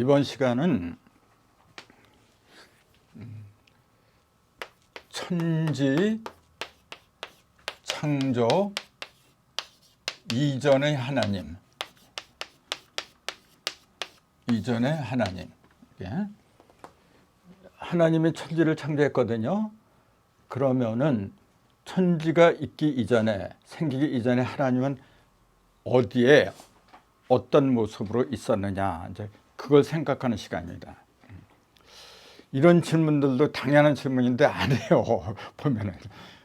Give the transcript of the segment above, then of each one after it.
이번 시간은 천지 창조 이전의 하나님, 하나님이 천지를 창조했거든요. 그러면은 천지가 있기 이전에, 생기기 이전에 하나님은 어디에 어떤 모습으로 있었느냐, 이제 그걸 생각하는 시간입니다. 이런 질문들도 당연한 질문인데 안 해요. 보면은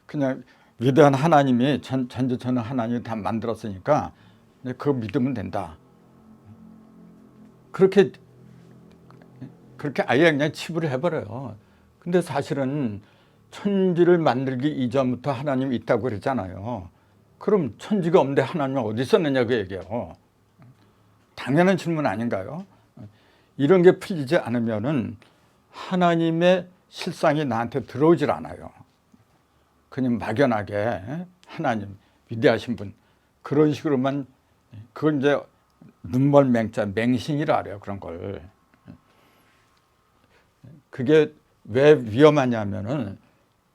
그냥 위대한 하나님이 전지전능 하나님이 다 만들었으니까 그거 믿으면 된다. 그렇게 아예 그냥 치부를 해버려요. 근데 사실은 천지를 만들기 이전부터 하나님이 있다고 그랬잖아요. 그럼 천지가 없는데 하나님은 어디 있었느냐 그 얘기예요. 당연한 질문 아닌가요? 이런 게 풀리지 않으면은 하나님의 실상이 나한테 들어오질 않아요. 그냥 막연하게 하나님 위대하신 분 그런 식으로만, 그건 이제 눈멀 맹자 맹신이라 그래요. 그런 걸. 그게 왜 위험하냐면은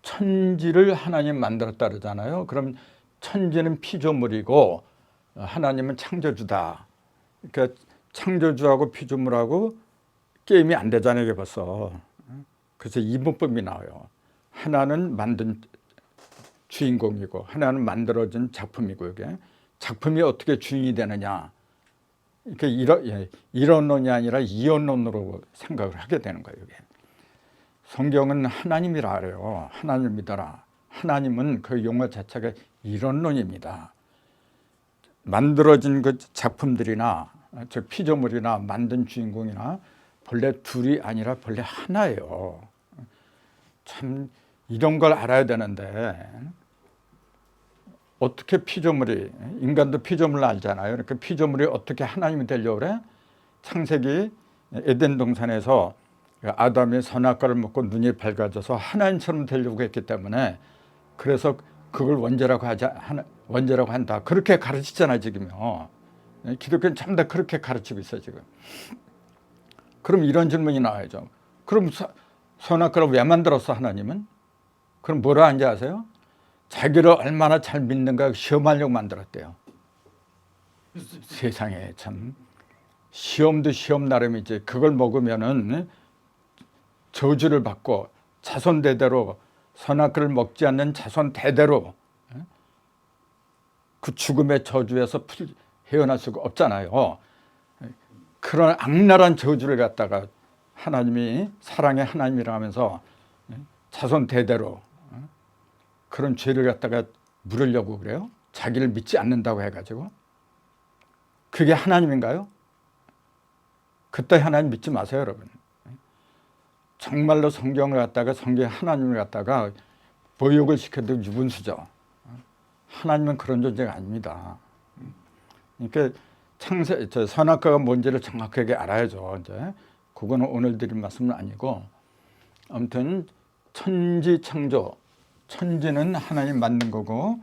천지를 하나님 만들었다 그러잖아요. 그럼 천지는 피조물이고 하나님은 창조주다. 그러니까 창조주하고 피조물하고 게임이 안 되잖아요. 이게 벌써. 그래서 이분법이 나와요. 하나는 만든 주인공이고 하나는 만들어진 작품이고, 이게 작품이 어떻게 주인이 되느냐. 그러니까 이론론이 아니라 이론론으로 생각을 하게 되는 거예요. 이게. 성경은 하나님이라 그래요. 하나님을 믿어라. 하나님은 그 용어 자체가 이론론입니다. 만들어진 그 작품들이나 즉 피조물이나 만든 주인공이나 본래 둘이 아니라 본래 하나예요. 참 이런 걸 알아야 되는데 어떻게 피조물이, 인간도 피조물을 알잖아요. 그러니까 피조물이 어떻게 하나님이 되려고 그래? 창세기 에덴 동산에서 아담이 선악과를 먹고 눈이 밝아져서 하나님처럼 되려고 했기 때문에, 그래서 그걸 원죄라고 한다. 그렇게 가르치잖아요, 지금요. 기독교는 전부 다 그렇게 가르치고 있어요, 지금. 그럼 이런 질문이 나와야죠. 그럼 선악과를 왜 만들었어, 하나님은? 그럼 뭐라 하는지 아세요? 자기를 얼마나 잘 믿는가 시험하려고 만들었대요. 세상에 참, 시험도 시험 나름이지. 그걸 먹으면은 저주를 받고 자손 대대로, 선악과를 먹지 않는 자손 대대로 그 죽음의 저주에서 헤어날 수가 없잖아요. 그런 악랄한 저주를 갖다가 하나님이 사랑의 하나님이라 하면서 자손 대대로 그런 죄를 갖다가 물으려고 그래요? 자기를 믿지 않는다고 해가지고. 그게 하나님인가요? 그때 하나님 믿지 마세요, 여러분. 정말로 성경을 갖다가, 성경 하나님을 갖다가 보육을 시켜도 유분수죠. 하나님은 그런 존재가 아닙니다. 그러니까 선악과가 뭔지를 정확하게 알아야죠. 이제 그거는 오늘 드릴 말씀은 아니고, 아무튼 천지 창조, 천지는 하나님 만든 거고,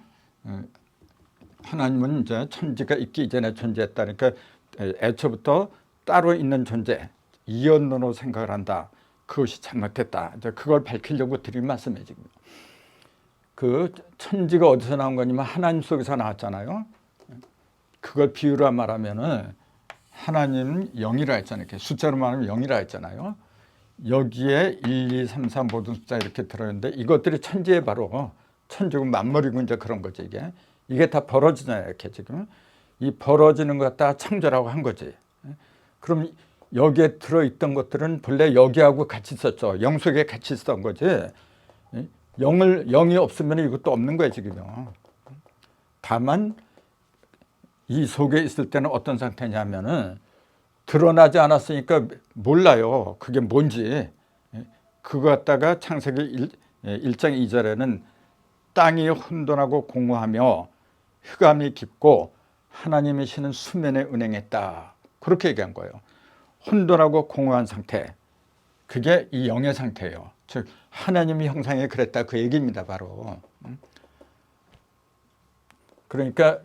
하나님은 이제 천지가 있기 이전에 존재했다. 그러니까 애초부터 따로 있는 존재, 이언론으로 생각을 한다. 그것이 잘못됐다. 이제 그걸 밝히려고 드릴 말씀이에요, 지금. 그 천지가 어디서 나온 거냐면 하나님 속에서 나왔잖아요. 그걸 비유로 말하면은 하나님은 0이라 했잖아요. 이렇게 숫자로 말하면 0이라 했잖아요. 여기에 1, 2, 3, 4 모든 숫자 이렇게 들어있는데 이것들이 천지에 바로 천지고 만물이고 이제 그런 거지. 이게 다 벌어지잖아요. 이렇게 지금 이 벌어지는 것 갖다 창조라고 한 거지. 그럼 여기에 들어있던 것들은 본래 여기하고 같이 있었죠. 영 속에 같이 있었던 거지. 0이 없으면 이것도 없는 거예요, 지금요. 다만 이 속에 있을 때는 어떤 상태냐면은 드러나지 않았으니까 몰라요. 그게 뭔지. 그거 갖다가 창세기 1장 2절에는 땅이 혼돈하고 공허하며 흑암이 깊고 하나님의 신은 수면에 운행했다. 그렇게 얘기한 거예요. 혼돈하고 공허한 상태. 그게 이 영의 상태예요. 즉 하나님의 형상에 그랬다, 그 얘기입니다, 바로. 그러니까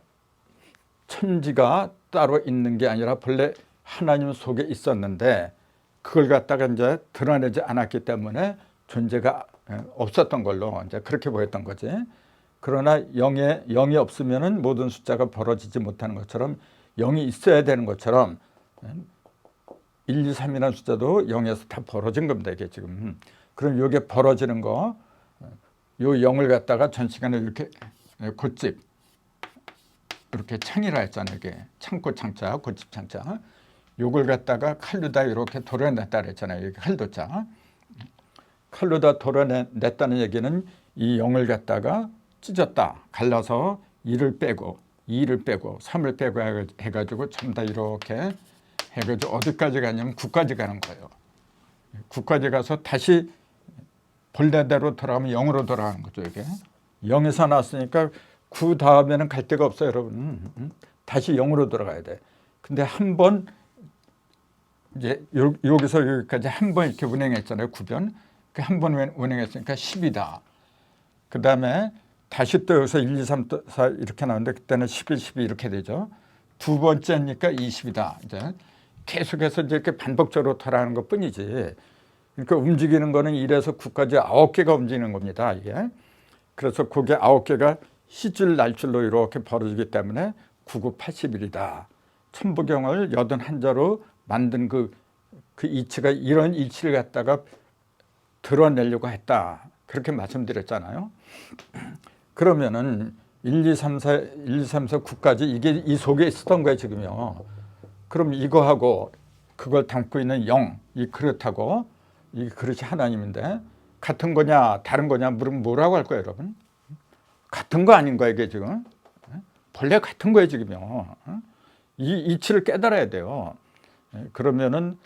천지가 따로 있는 게 아니라 본래 하나님 속에 있었는데 그걸 갖다가 이제 드러내지 않았기 때문에 존재가 없었던 걸로 이제 그렇게 보였던 거지. 그러나 0이 없으면은 모든 숫자가 벌어지지 못하는 것처럼 0이 있어야 되는 것처럼 1, 2, 3이라는 숫자도 0에서 다 벌어진 겁니다. 이게 지금. 그럼 이게 벌어지는 거, 요 0을 갖다가 전 시간에 이렇게 곧집, 이렇게 창이라 했잖아요. 이게 창고 창자, 곧집 창자. 요걸 갖다가 칼로다 이렇게 도려냈다 그랬잖아요. 이게 칼도자. 칼로다 도려냈다는 얘기는 이 0을 갖다가 찢었다. 갈라서 1을 빼고 2를 빼고 3을 빼고 해가지고 전부 다 이렇게 해가지고 어디까지 가냐면 9까지 가는 거예요. 9까지 가서 다시 본래대로 돌아가면 0으로 돌아가는 거죠. 이게 0에서 나왔으니까 9 다음에는 갈 데가 없어요, 여러분. 다시 0으로 돌아가야 돼. 근데 한 번 이제 여기서 여기까지 한 번 이렇게 운행했잖아요. 9변. 그 한 번 운행했으니까 10이다. 그 다음에 다시 또 여기서 1, 2, 3, 4 이렇게 나오는데 그때는 11, 12 이렇게 되죠. 두 번째니까 20이다. 이제 계속해서 이렇게 반복적으로 돌아가는 것 뿐이지. 그러니까 움직이는 거는 1에서 9까지 9개가 움직이는 겁니다. 이게. 그래서 그게 9개가 시줄 날줄로 이렇게 벌어지기 때문에 9, 9, 81이다. 천부경을 81자로 만든 그 이치가 이런 이치를 갖다가 드러내려고 했다. 그렇게 말씀드렸잖아요. 그러면은 1, 2, 3, 4, 1, 2, 3, 4, 9까지 이게 이 속에 있었던 거예요, 지금요. 그럼 이거하고 그걸 담고 있는 0, 이 그릇하고 이 그릇이 하나님인데 같은 거냐 다른 거냐 물으면 뭐라고 할 거예요, 여러분? 같은 거 아닌 거예요, 이게 지금. 본래 같은 거예요, 지금요. 이 이치를 깨달아야 돼요. 그러면은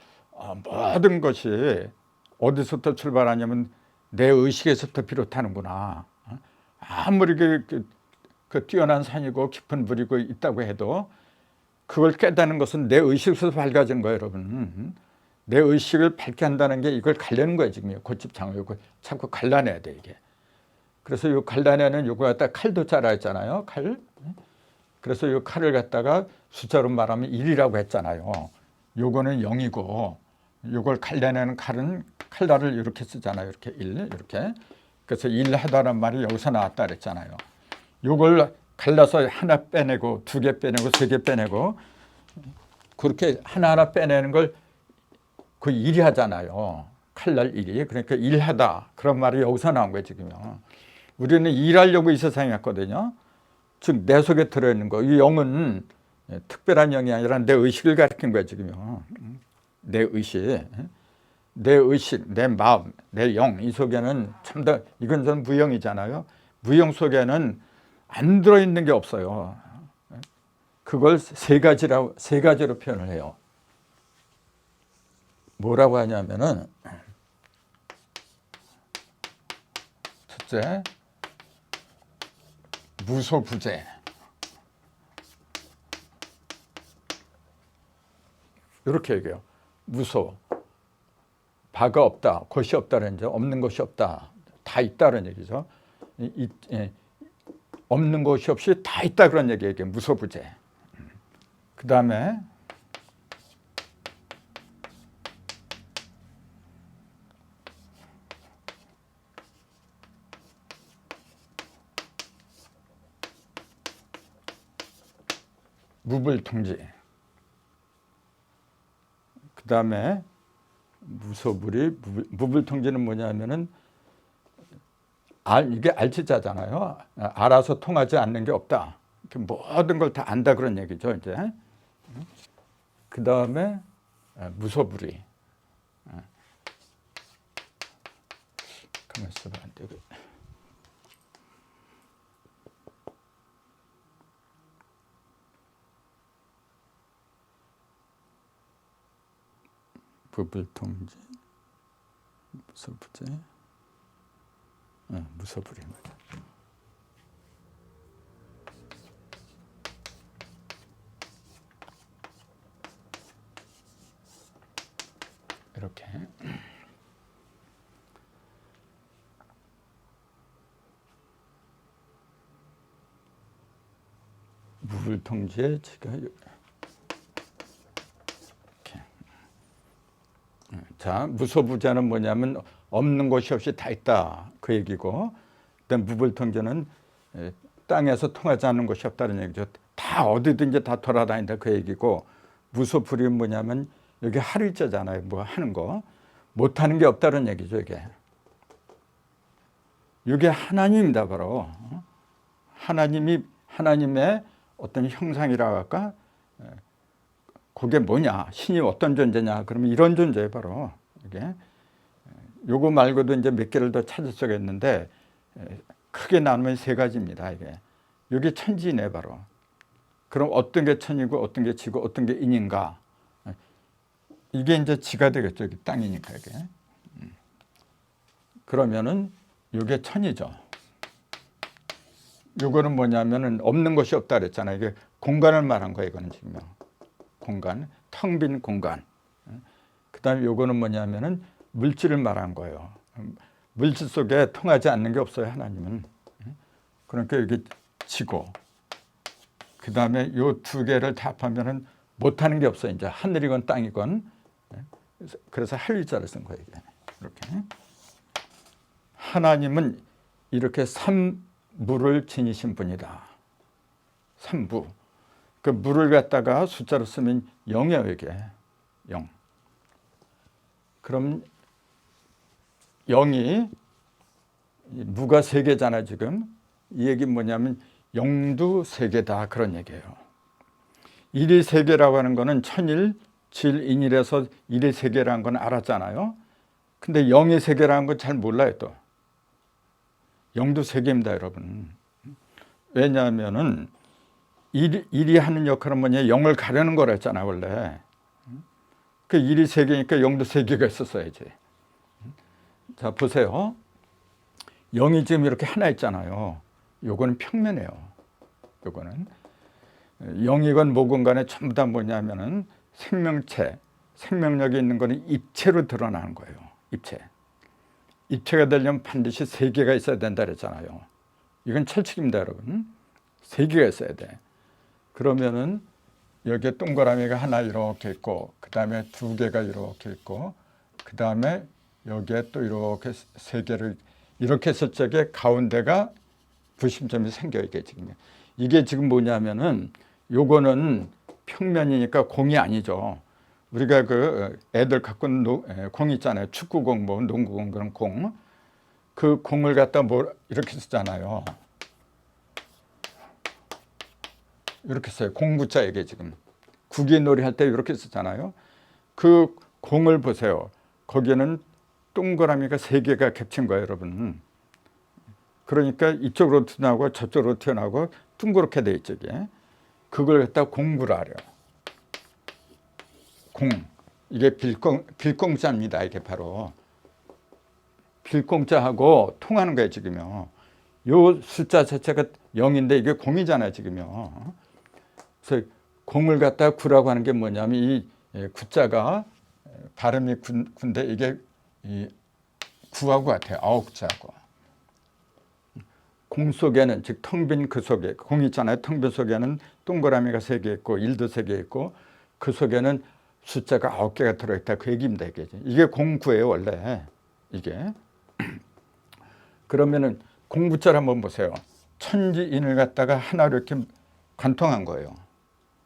모든 것이 어디서부터 출발하냐면 내 의식에서부터 비롯하는구나. 아무리 그 뛰어난 산이고 깊은 물이고 있다고 해도 그걸 깨닫는 것은 내 의식에서 밝아진 거예요, 여러분. 내 의식을 밝게 한다는 게 이걸 갈려는 거예요, 지금. 곧집창을 이걸 자꾸 갈라내야 돼, 이게. 그래서 이 갈라내는 요거 갖다 칼도 자라 했잖아요, 칼. 그래서 이 칼을 갖다가 숫자로 말하면 1이라고 했잖아요. 요거는 0이고 요걸 갈라내는 칼은 칼날을 이렇게 쓰잖아요. 이렇게 1, 이렇게. 그래서 1 하다는 말이 여기서 나왔다 그랬잖아요. 요걸 갈라서 하나 빼내고 2개 빼내고 3개 빼내고 그렇게 하나하나 빼내는 걸 그 1이 하잖아요. 칼날 1이. 그러니까 1하다. 그런 말이 여기서 나온 거예요, 지금요. 우리는 일하려고 이 세상에 왔거든요. 즉 내 속에 들어있는 거. 이 영은 특별한 영이 아니라 내 의식을 가리킨 거예요, 지금요. 내 의식. 내 의식, 내 마음, 내 영, 이 속에는 참 더 이건 전 무영이잖아요. 무영 속에는 안 들어있는 게 없어요. 그걸 세 가지로 표현을 해요. 뭐라고 하냐면은 첫째, 무소부재. 이렇게 얘기해요. 무소. 바가 없다, 것이 없다는 얘기죠. 없는 것이 없다. 다 있다는 얘기죠. 없는 것이 없이 다 있다 그런 얘기예요. 무소부재. 그 다음에 무불통지. 그 다음에 무소불위. 무불통지는 뭐냐면은 이게 알치자잖아요. 알아서 통하지 않는 게 없다. 모든 걸 다 안다 그런 얘기죠. 이제 그 다음에 무소불위. 가만 있어봐 안 되고. 무불통지, 무소부재, 무소불위 맞아. 이렇게. 무불통지에 제가 이렇게 자, 무소부재는 뭐냐면 없는 것이 없이 다 있다 그 얘기고, 그다음 무불통제는 땅에서 통하지 않는 것이 없다는 얘기죠. 다 어디든지 다 돌아다닌다 그 얘기고, 무소불위는 뭐냐면 여기 하루이자잖아요. 뭐 하는 거 못하는 게 없다는 얘기죠. 이게 하나님입니다. 바로 하나님의 어떤 형상이라고 할까? 그게 뭐냐? 신이 어떤 존재냐? 그러면 이런 존재예요. 바로 이게. 요거 말고도 이제 몇 개를 더 찾을 수가 있는데 크게 나누면 세 가지입니다. 이게 천지네 바로. 그럼 어떤 게 천이고 어떤 게 지고 어떤 게 인인가? 이게 이제 지가 되겠죠. 이게 땅이니까 이게. 그러면은 이게 천이죠. 요거는 뭐냐면은 없는 것이 없다 그랬잖아요. 이게 공간을 말한 거예요. 이거는 지금 공간, 텅 빈 공간. 그다음에 요거는 뭐냐면은 물질을 말한 거예요. 물질 속에 통하지 않는 게 없어요. 하나님은. 그러니까 여기 지고, 그다음에 요 두 개를 다 합하면은 못하는 게 없어요. 이제 하늘이건 땅이건. 그래서 할리자를 쓴 거예요. 이렇게. 하나님은 이렇게 삼부를 지니신 분이다. 삼부. 그 물을 갖다가 숫자로 쓰면 0이에요. 이게 0. 그럼 0이 무가 3개잖아 지금. 이 얘기는 뭐냐면 0도 3개다 그런 얘기예요. 1이 3개라고 하는 거는 천일, 질, 인일에서 1이 3개라는 건 알았잖아요. 근데 0이 3개라는 건 잘 몰라요 또. 0도 3개입니다 여러분. 왜냐하면은 1이 하는 역할은 뭐냐, 0을 가려는 거라 했잖아 원래. 그 1이 3개니까 0도 3개가 있었어야지. 자 보세요. 0이 지금 이렇게 하나 있잖아요. 요거는 평면이에요. 요거는 0이건 뭐건 간에 전부 다 뭐냐면은 생명체, 생명력이 있는 거는 입체로 드러나는 거예요. 입체가 되려면 반드시 3개가 있어야 된다 그랬잖아요. 이건 철칙입니다 여러분. 3개가 있어야 돼. 그러면은 여기에 동그라미가 하나 이렇게 있고, 그 다음에 2개가 이렇게 있고, 그 다음에 여기에 또 이렇게 3개를 이렇게 했을 적에 가운데가 부심점이 생겨요. 이게 지금 뭐냐면은 요거는 평면이니까 공이 아니죠. 우리가 그 애들 갖고 있는 공 있잖아요. 축구공, 뭐 농구공, 그런 공. 그 공을 갖다 뭐 이렇게 쓰잖아요. 이렇게 써요. 공구자. 이게 지금 구기놀이 할 때 이렇게 쓰잖아요. 그 공을 보세요. 거기에는 동그라미가 3개가 겹친 거예요 여러분. 그러니까 이쪽으로 튀어나오고 저쪽으로 튀어나오고 둥그렇게 돼 있죠. 이게. 그걸 갖다 공구라 그래요. 공. 이게 빌공자입니다. 이게 바로 빌공자하고 통하는 거예요 지금요. 요 숫자 자체가 0인데 이게 공이잖아요 지금요. 그래서 공을 갖다 구라고 하는 게 뭐냐면 이 구자가 발음이 군데 이게 이 구하고 같아요. 아홉자하고. 공 속에는, 즉 텅 빈 그 속에, 공 있잖아요. 텅 빈 속에는 동그라미가 3개 있고 1도 3개 있고 그 속에는 숫자가 9개가 들어있다 그 얘기입니다. 이게 공구예요 원래. 이게. 그러면은 공구자를 한번 보세요. 천지인을 갖다가 하나로 이렇게 관통한 거예요.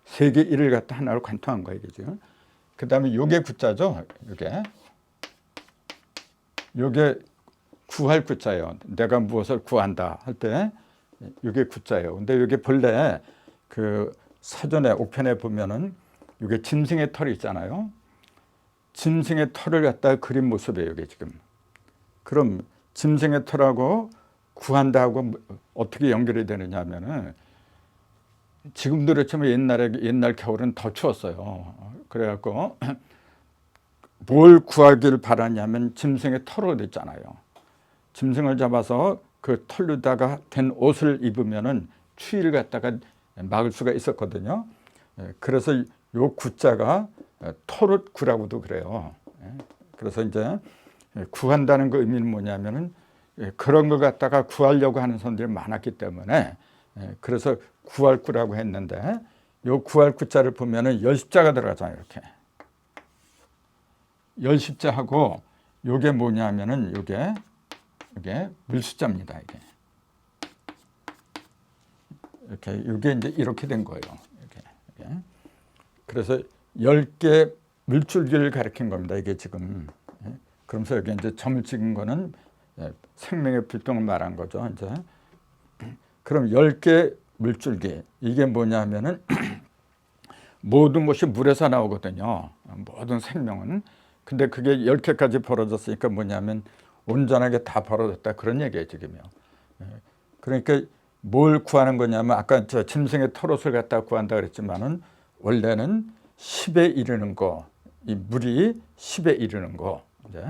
3개 인을 갖다 하나로 관통한 거예요. 지금. 그 다음에 요게 구자죠. 요게 구할 구자예요. 내가 무엇을 구한다 할 때 요게 구자예요. 근데 요게 본래 그 사전에 옥편에 보면은 요게 짐승의 털이 있잖아요. 짐승의 털을 갖다가 그린 모습이에요. 요게 지금. 그럼 짐승의 털하고 구한다하고 어떻게 연결이 되느냐 하면은 지금도 그렇지만 옛날 겨울은 더 추웠어요. 그래갖고 뭘 구하길 바라냐면 짐승의 털옷 있잖아요. 짐승을 잡아서 그 털로다가 된 옷을 입으면은 추위를 갖다가 막을 수가 있었거든요. 그래서 요 구자가 털옷 구라고도 그래요. 그래서 이제 구한다는 그 의미는 뭐냐면은 그런 걸 갖다가 구하려고 하는 사람들이 많았기 때문에 그래서 구할 구라고 했는데 요 구할 구자를 보면은 10자가 들어가잖아요. 이렇게. 열십자하고 요게 뭐냐면은 요게 물숫자입니다. 이렇게 요게 이제 이렇게 된 거예요. 이렇게. 그래서 10개 물줄기를 가리킨 겁니다. 이게 지금. 그러면서 여기 이제 점을 찍은 거는 생명의 필동을 말한 거죠. 이제 그럼 10개 물줄기 이게 뭐냐면은 모든 것이 물에서 나오거든요. 모든 생명은. 근데 그게 10개까지 벌어졌으니까 뭐냐면 온전하게 다 벌어졌다 그런 얘기예요 지금요. 그러니까 뭘 구하는 거냐면 아까 저 짐승의 털옷을 갖다 구한다 그랬지만은 원래는 10에 이르는 거, 이 물이 10에 이르는 거. 이제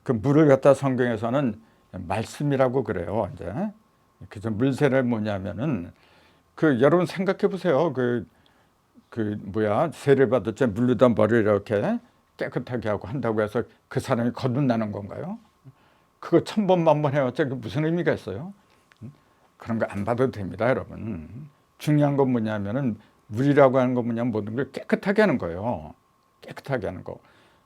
그 물을 갖다 성경에서는 말씀이라고 그래요. 이제 그래서 물세례 뭐냐면은 그 여러분 생각해 보세요. 세례 받을 때 물로다 머리를 이렇게 깨끗하게 하고 한다고 해서 그 사람이 거듭나는 건가요? 그거 1000번 만번 해왔자 무슨 의미가 있어요? 그런 거 안 받아도 됩니다, 여러분. 중요한 건 뭐냐면은 물이라고 하는 건 뭐냐면 모든 걸 깨끗하게 하는 거예요. 깨끗하게 하는 거.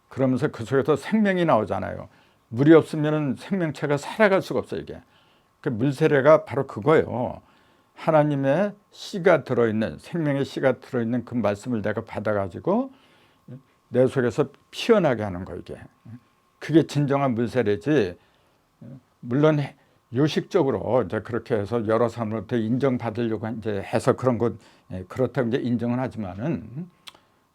그러면서 그 속에서 생명이 나오잖아요. 물이 없으면 생명체가 살아갈 수가 없어요, 이게. 그 물세례가 바로 그거예요. 하나님의 씨가 들어있는, 생명의 씨가 들어있는 그 말씀을 내가 받아가지고 내 속에서 피어나게 하는 거, 이게. 그게 진정한 물세례지. 물론 요식적으로 이제 그렇게 해서 여러 사람으로부터 인정받으려고 이제 해서 그런 것, 그렇다고 이제 인정은 하지만은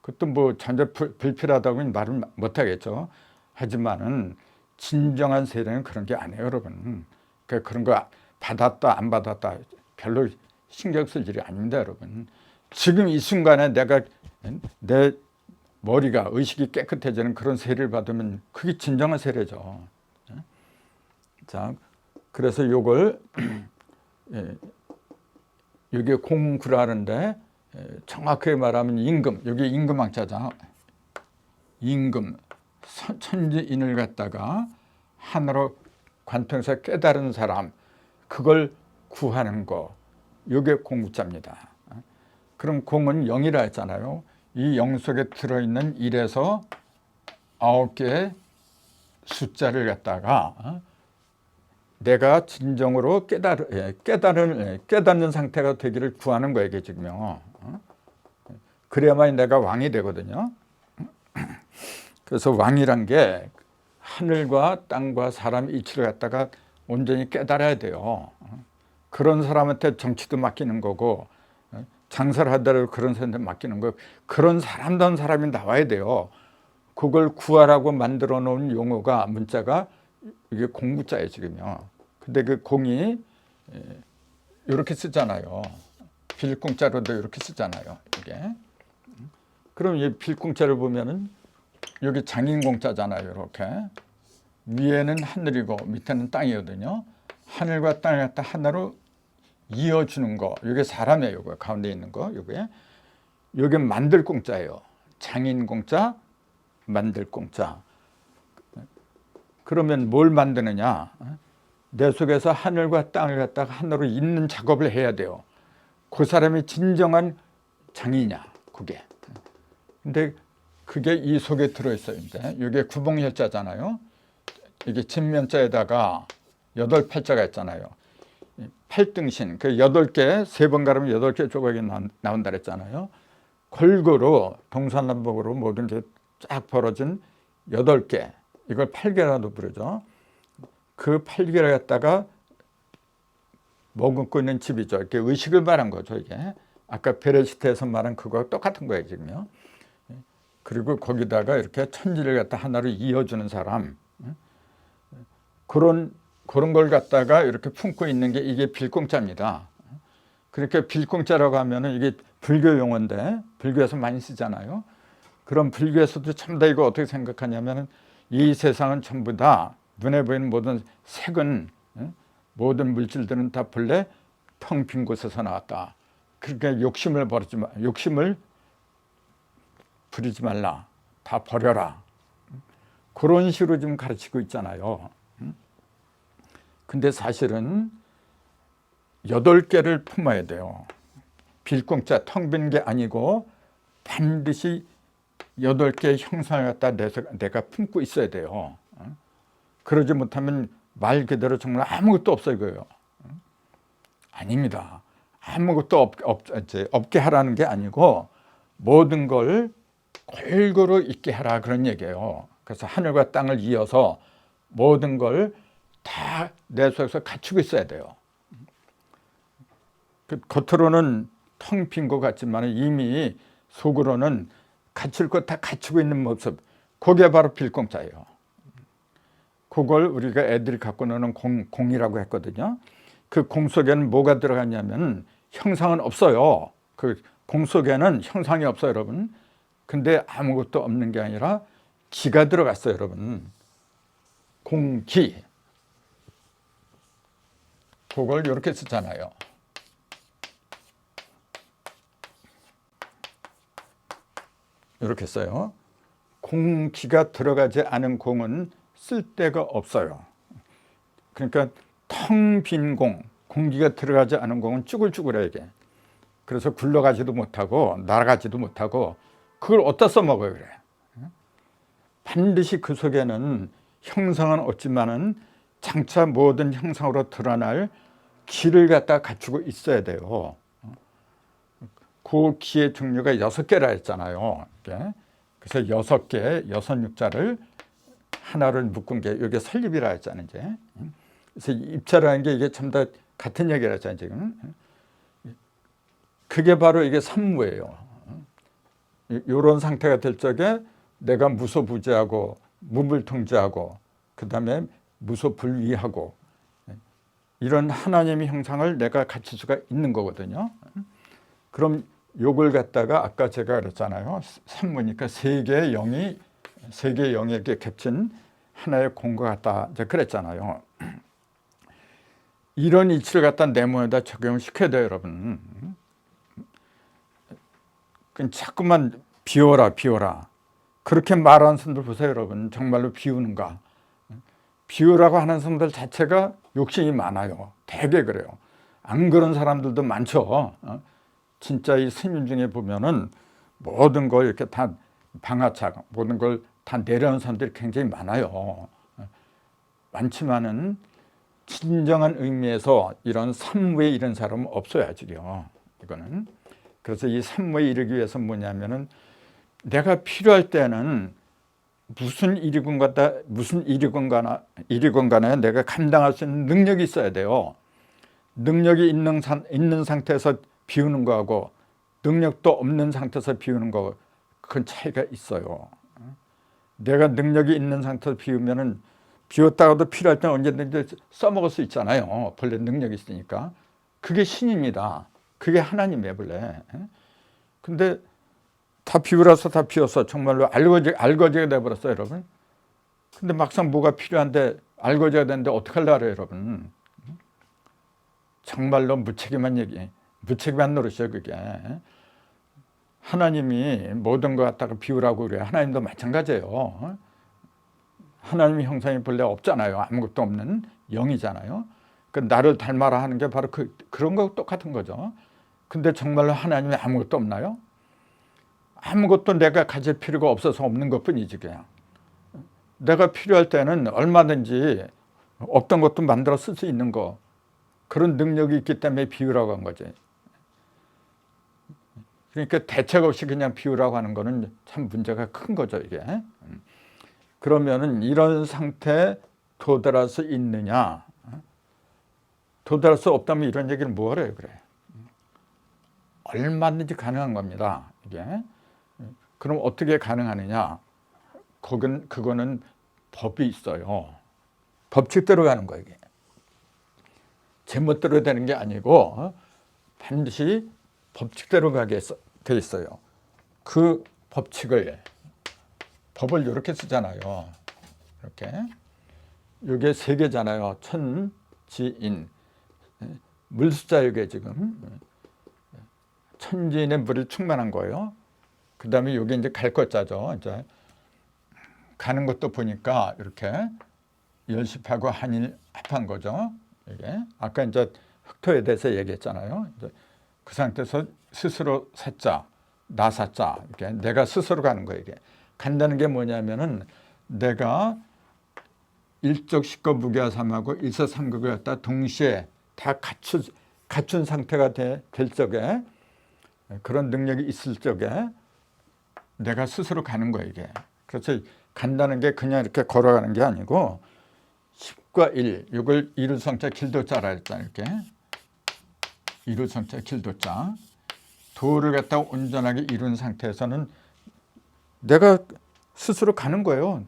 그것도 뭐 전혀 불필요하다고는 말은 못하겠죠. 하지만은 진정한 세례는 그런 게 아니에요, 여러분. 그런 거 받았다 안 받았다 별로 신경 쓸 일이 아닙니다, 여러분. 지금 이 순간에 내가 내 머리가 의식이 깨끗해지는 그런 세례를 받으면 그게 진정한 세례죠. 자, 그래서 요걸 이게 공구라는데 정확하게 말하면 임금, 여기 임금왕자죠. 임금, 천지인을 갖다가 하나로 관통해서 깨달은 사람, 그걸 구하는 거, 이게 공구자입니다. 그럼 공은 0이라 했잖아요. 이 0 속에 들어있는 1에서 9개의 숫자를 갖다가 내가 진정으로 깨닫는 상태가 되기를 구하는 거예요, 이게 지금요. 그래야만 내가 왕이 되거든요. 그래서 왕이란 게 하늘과 땅과 사람 이치를 갖다가 온전히 깨달아야 돼요. 그런 사람한테 정치도 맡기는 거고, 장사를 하더라도 그런 사람한테 맡기는 거, 그런 사람다운 사람이 나와야 돼요. 그걸 구하라고 만들어 놓은 용어가, 문자가 이게 공구자예요, 지금요. 근데 그 공이 이렇게 쓰잖아요. 빌공자로도 이렇게 쓰잖아요, 이게. 그럼 이 빌공자를 보면은 여기 장인공자잖아요, 이렇게. 위에는 하늘이고 밑에는 땅이거든요. 하늘과 땅을 갖다 하나로 이어주는 거, 이게 사람이에요, 이거 가운데 있는 거, 이게 만들 공자예요. 장인공자, 만들 공자. 그러면 뭘 만드느냐? 내 속에서 하늘과 땅을 갖다가 하나로 잇는 작업을 해야 돼요. 그 사람이 진정한 장이냐, 그게. 근데 그게 이 속에 들어있어요. 이게 구봉열자잖아요. 이게 진면자에다가 8팔자가 있잖아요. 8등신, 그 8개, 3번 가르면 8개 조각이 나온다 그랬잖아요. 골고루 동서남북으로 모든 게 쫙 벌어진 8개, 이걸 8개라도 부르죠. 그 8개를 갖다가 머금고 있는 집이죠. 이렇게 의식을 말한 거죠, 이게. 아까 베레시트에서 말한 그거와 똑같은 거예요, 지금요. 그리고 거기다가 이렇게 천지를 갖다 하나로 이어주는 사람. 그런 걸 갖다가 이렇게 품고 있는 게 이게 빌공자입니다. 그렇게 빌공자라고 하면은 이게 불교 용어인데 불교에서 많이 쓰잖아요. 그럼 불교에서도 전부 다 이거 어떻게 생각하냐면은 이 세상은 전부 다 눈에 보이는 모든 색은, 모든 물질들은 다 본래 텅 빈 곳에서 나왔다. 그러니까 욕심을 부리지 말라. 다 버려라. 그런 식으로 좀 가르치고 있잖아요. 근데 사실은 8개를 품어야 돼요. 빌공자, 텅 빈 게 아니고 반드시 8개의 형상을 갖다 내가 품고 있어야 돼요. 그러지 못하면 말 그대로 정말 아무것도 없어 이거예요. 아닙니다. 아무것도 없게 하라는 게 아니고 모든 걸 골고루 있게 하라 그런 얘기예요. 그래서 하늘과 땅을 이어서 모든 걸 다 내 속에서 갖추고 있어야 돼요. 겉으로는 텅 빈 것 같지만 이미 속으로는 갖출 것 다 갖추고 있는 모습, 그게 바로 빌공짜예요. 그걸 우리가 애들이 갖고 노는 공이라고 했거든요. 그 공 속에는 뭐가 들어갔냐면 형상은 없어요. 그 공 속에는 형상이 없어요, 여러분. 근데 아무것도 없는 게 아니라 기가 들어갔어요, 여러분. 공기. 그걸 이렇게 쓰잖아요. 이렇게 써요. 공기가 들어가지 않은 공은 쓸데가 없어요. 그러니까 텅 빈 공, 공기가 들어가지 않은 공은 쭈글쭈글해 이게. 그래서 굴러가지도 못하고 날아가지도 못하고 그걸 어디다 써먹어요 그래. 반드시 그 속에는 형상은 없지만은 장차 모든 형상으로 드러날 기를 갖다 갖추고 있어야 돼요. 그 기의 종류가 6개라 했잖아요. 그래서 6개, 6육자를 하나를 묶은 게 이게 설립이라 했잖아요. 이제. 그래서 입자라는 게 이게 전부 다 같은 얘기를 했잖아요. 지금. 그게 바로 이게 산무예요. 이런 상태가 될 적에 내가 무소부재하고 무불통제하고 그 다음에 무소불위하고 이런 하나님의 형상을 내가 갖출 수가 있는 거거든요. 그럼 요걸 갖다가 아까 제가 그랬잖아요. 산무니까 세 개의 영이 이렇게 겹친 하나의 공과 같다. 이제 그랬잖아요. 이런 이치를 갖다 내 몸에다 적용을 시켜야 돼요, 여러분. 자꾸만 비워라. 그렇게 말하는 사람들 보세요, 여러분. 정말로 비우는가? 비우라고 하는 사람들 자체가 욕심이 많아요. 되게 그래요. 안 그런 사람들도 많죠. 진짜 이 스님 중에 보면은 모든 걸 이렇게 다 방아착, 모든 걸 다 내려놓은 사람들이 굉장히 많아요. 많지만은 진정한 의미에서 이런 산무에 이른 사람은 없어요, 아직요. 이거는. 그래서 이 산무에 이르기 위해서 뭐냐면은 내가 필요할 때는 무슨 일이건 간에 내가 감당할 수 있는 능력이 있어야 돼요. 능력이 있는 상태에서 비우는 거하고 능력도 없는 상태에서 비우는 거 그건 차이가 있어요. 내가 능력이 있는 상태에서 비우면은 비웠다가도 필요할 때는 언제든지 써먹을 수 있잖아요. 본래 능력이 있으니까. 그게 신입니다. 그게 하나님이에요, 본래. 근데 다 비우라서 다 비웠어. 정말로 알거지가 돼버렸어요, 여러분. 근데 막상 뭐가 필요한데 알거지가 됐는데 어떡하려고 그래요, 여러분. 정말로 무책임한 노릇이에요, 그게. 하나님이 모든 거 갖다가 비우라고 그래요. 하나님도 마찬가지예요. 하나님의 형상이 본래 없잖아요. 아무것도 없는 영이잖아요. 그 나를 닮아라 하는 게 바로 그런 거 똑같은 거죠. 근데 정말로 하나님이 아무것도 없나요? 아무것도 내가 가질 필요가 없어서 없는 것뿐이지 그냥. 내가 필요할 때는 얼마든지 없던 것도 만들어 쓸 수 있는 거. 그런 능력이 있기 때문에 비우라고 한 거지. 그러니까 대책 없이 그냥 비우라고 하는 거는 참 문제가 큰 거죠, 이게. 그러면은 이런 상태에 도달할 수 있느냐? 도달할 수 없다면 이런 얘기를 뭐하러 해요, 그래. 얼마든지 가능한 겁니다, 이게. 그럼 어떻게 가능하느냐? 그거는 법이 있어요. 법칙대로 가는 거예요, 이게. 제멋대로 되는 게 아니고 반드시 법칙대로 가게 돼 있어요. 그 법을 이렇게 쓰잖아요. 이렇게. 이게 3개잖아요. 천, 지, 인. 물숫자 이게 지금. 천지인의 물이 충만한 거예요. 그 다음에 이게 이제 갈 것자죠. 이제 가는 것도 보니까 이렇게 열십하고 한일 합한 거죠. 이게 아까 이제 흑토에 대해서 얘기했잖아요. 이제 그 상태에서 스스로 세자 나사자, 이렇게 내가 스스로 가는 거예요. 이게 간다는 게 뭐냐면은 내가 일적 식거무기하삼하고 일서삼극을 갖다 동시에 다 갖춘 상태가 될 적에, 그런 능력이 있을 적에 내가 스스로 가는 거예요, 이게. 그래서 간다는 게 그냥 이렇게 걸어가는 게 아니고 10과 1, 이걸 이루성자 길도자라 했잖아요. 이렇게 이루성자 길도자, 도를 갖다 온전하게 이룬 상태에서는 내가 스스로 가는 거예요.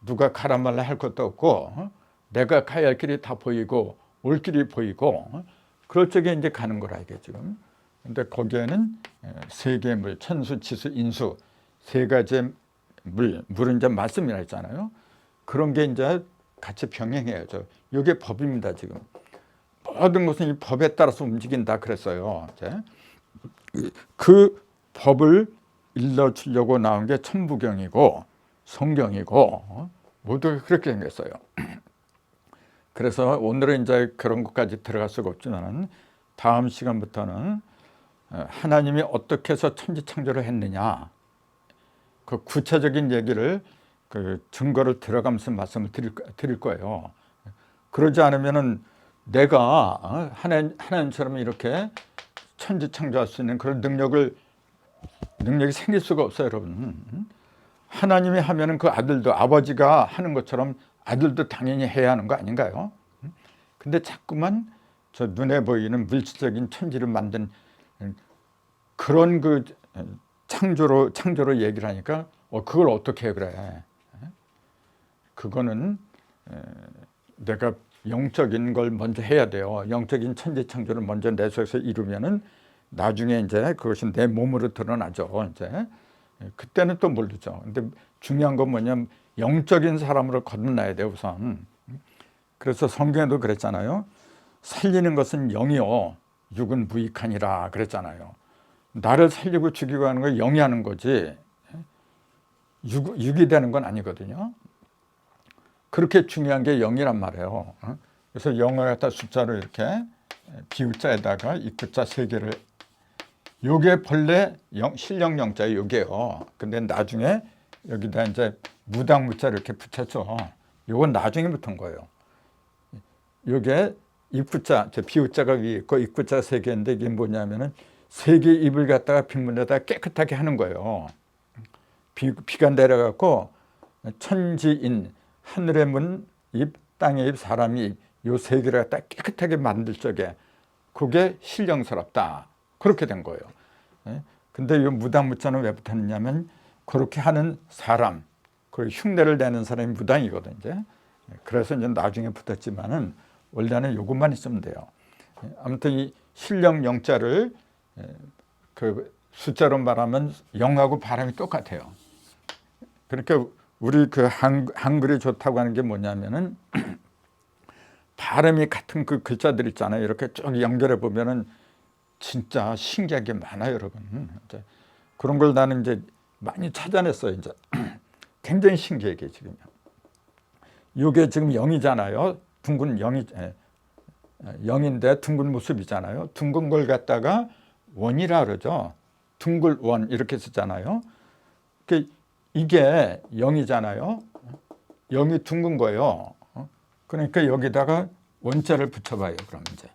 누가 가라 말라 할 것도 없고, 내가 가야 할 길이 다 보이고 올 길이 보이고, 그럴 적에 이제 가는 거라 이게 지금. 근데 거기에는 세 개의 물, 천수, 지수, 인수, 세 가지의 물은 이제 말씀이라 했잖아요. 그런 게 이제 같이 병행해야죠. 이게 법입니다, 지금. 모든 것은 이 법에 따라서 움직인다 그랬어요. 이제 그 법을 일러주려고 나온 게 천부경이고 성경이고 모두 그렇게 생겼어요. 그래서 오늘은 이제 그런 것까지 들어갈 수가 없지만 다음 시간부터는 하나님이 어떻게 해서 천지창조를 했느냐, 그 구체적인 얘기를, 그 증거를 들어가면서 말씀을 드릴 거예요. 그러지 않으면은 내가 하나님처럼 이렇게 천지창조할 수 있는 그런 능력이 생길 수가 없어요, 여러분. 하나님이 하면은 그 아들도, 아버지가 하는 것처럼 아들도 당연히 해야 하는 거 아닌가요? 근데 자꾸만 저 눈에 보이는 물질적인 천지를 만든 그런 그 창조로 얘기를 하니까 그걸 어떻게 해, 그래. 그거는 내가 영적인 걸 먼저 해야 돼요. 영적인 천지 창조를 먼저 내 속에서 이루면은 나중에 이제 그것이 내 몸으로 드러나죠. 이제 그때는 또 모르죠. 근데 중요한 건 뭐냐면 영적인 사람으로 거듭나야 돼요, 우선. 그래서 성경에도 그랬잖아요. 살리는 것은 영이요, 육은 무익하니라 그랬잖아요. 나를 살리고 죽이고 하는 건 영이 하는 거지 육이 되는 건 아니거든요. 그렇게 중요한 게 영이란 말이에요. 그래서 영을 갖다 숫자로 이렇게 비우자에다가 입구자 세 개를, 요게 본래 신령 영자예요, 요게요. 근데 나중에 여기다 이제 무당무자 이렇게 붙였죠. 요건 나중에 붙은 거예요. 요게 입구자, 비우자가 위에 있고 입구자 세 개인데, 이게 뭐냐면은 세 개의 입을 갖다가 빗물에다 깨끗하게 하는 거예요. 비가 내려갖고 천지인, 하늘의 문 입, 땅의 입, 사람의 입, 요 세 개를 갖다 깨끗하게 만들 적에 그게 신령스럽다, 그렇게 된 거예요. 근데 이 무당무자는 왜 붙었느냐면 그렇게 하는 사람, 그 흉내를 내는 사람이 무당이거든요. 이제. 그래서 이제 나중에 붙었지만은 원래는 요것만 있으면 돼요. 아무튼 이 신령 영자를 그 숫자로 말하면 영하고 발음이 똑같아요. 그러니까 우리 그 한글이 좋다고 하는 게 뭐냐면은 발음이 같은 그 글자들 있잖아요. 이렇게 쭉 연결해 보면은 진짜 신기하게 많아요, 여러분. 이제 그런 걸 나는 이제 많이 찾아냈어요. 이제 굉장히 신기해, 이게 지금. 이게 지금 영이잖아요. 둥근 영인데 둥근 모습이잖아요. 둥근 걸 갖다가 원이라 그러죠. 둥글원 이렇게 쓰잖아요. 이게 영이잖아요. 영이 둥근 거예요. 그러니까 여기다가 원자를 붙여봐요. 그럼 이제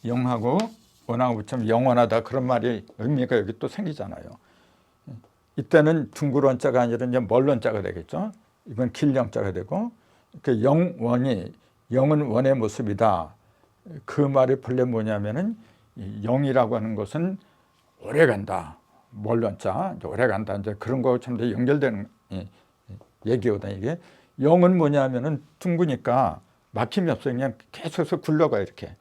영하고 원하고 붙이면 영원하다, 그런 말이 의미가 여기 또 생기잖아요. 이때는 둥글 원자가 아니라 이제 멀 원자가 되겠죠. 이건 길 영자가 되고, 그 영원이, 영은 원의 모습이다. 그 말이 본래 뭐냐면은 영이라고 하는 것은 오래 간다. 멀 원자, 오래 간다. 이제 그런 거 참 연결되는 얘기거든요. 이게 영은 뭐냐면은 둥그니까 막힘이 없어요. 그냥 계속해서 굴러가요, 이렇게.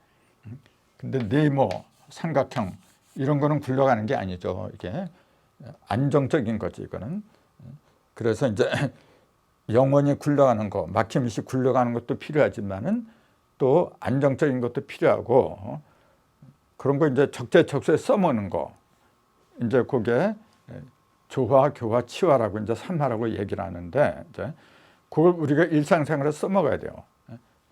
근데 네모, 삼각형 이런 거는 굴러가는 게 아니죠. 이게 안정적인 거지, 이거는. 그래서 이제 영원히 굴러가는 거, 막힘 없이 굴러가는 것도 필요하지만은 또 안정적인 것도 필요하고, 그런 거 이제 적재적소에 써먹는 거, 이제 그게 조화, 교화, 치화라고 이제 삼화라고 얘기를 하는데, 이제 그걸 우리가 일상생활에 써먹어야 돼요.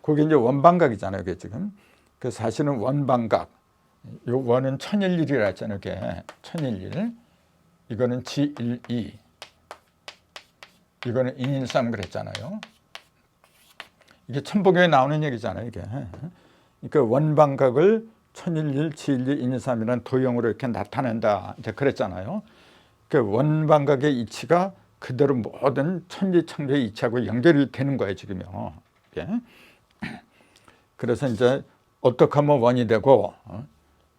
그게 이제 원방각이잖아요, 그게 지금. 그 사실은 원방각, 요 원은 천일일이라 했잖아요. 이게 천일일. 이거는 지일이. 이거는 인일삼 그랬잖아요. 이게 천복에 나오는 얘기잖아요. 이게. 그러니까 원방각을 천일일, 지일이, 인일삼이라는 도형으로 이렇게 나타낸다. 이제 그랬잖아요. 그 원방각의 이치가 그대로 모든 천지창조의 이치하고 연결이 되는 거예요, 지금요. 예? 그래서 이제 어떻게 하면 원이 되고,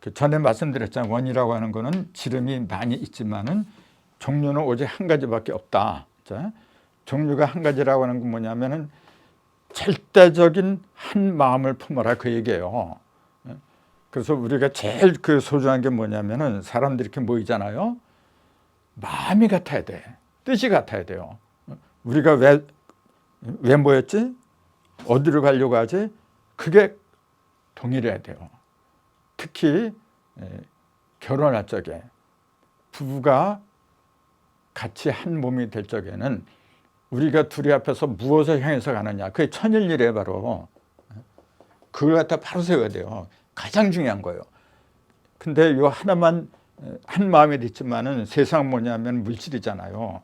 그 전에 말씀드렸잖아요. 원이라고 하는 거는 지름이 많이 있지만은 종류는 오직 한 가지밖에 없다. 자, 종류가 한 가지라고 하는 건 뭐냐면은 절대적인 한 마음을 품어라 그 얘기예요. 그래서 우리가 제일 그 소중한 게 뭐냐면은 사람들이 이렇게 모이잖아요. 마음이 같아야 돼. 뜻이 같아야 돼요. 우리가 왜 모였지? 어디로 가려고 하지? 그게 동일해야 돼요. 특히 결혼할 적에 부부가 같이 한 몸이 될 적에는 우리가 둘이 앞에서 무엇을 향해서 가느냐. 그게 천일일에 바로 그걸 갖다 바로 세워야 돼요. 가장 중요한 거예요. 근데 요 하나만 한 마음이 됐지만은 세상 뭐냐면 물질이잖아요.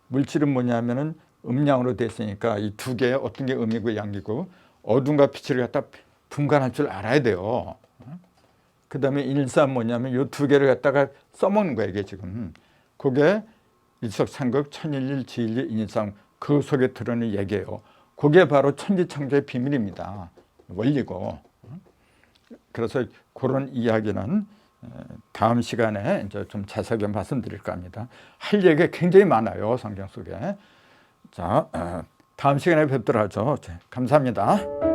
물질은 뭐냐면은 음양으로 됐으니까 이 두 개의 어떤 게 음이고 양이고 어둠과 빛을 갖다 분간할 줄 알아야 돼요. 그 다음에 일삼 뭐냐면 요 두 개를 갖다가 써먹는 거예요. 이게 지금. 그게 일석삼극, 천일일, 지일이, 인일삼 그 속에 들어있는 얘기예요. 그게 바로 천지창조의 비밀입니다. 원리고. 그래서 그런 이야기는 다음 시간에 이제 좀 자세하게 말씀드릴까 합니다. 할 얘기가 굉장히 많아요. 성경 속에. 자, 다음 시간에 뵙도록 하죠. 감사합니다.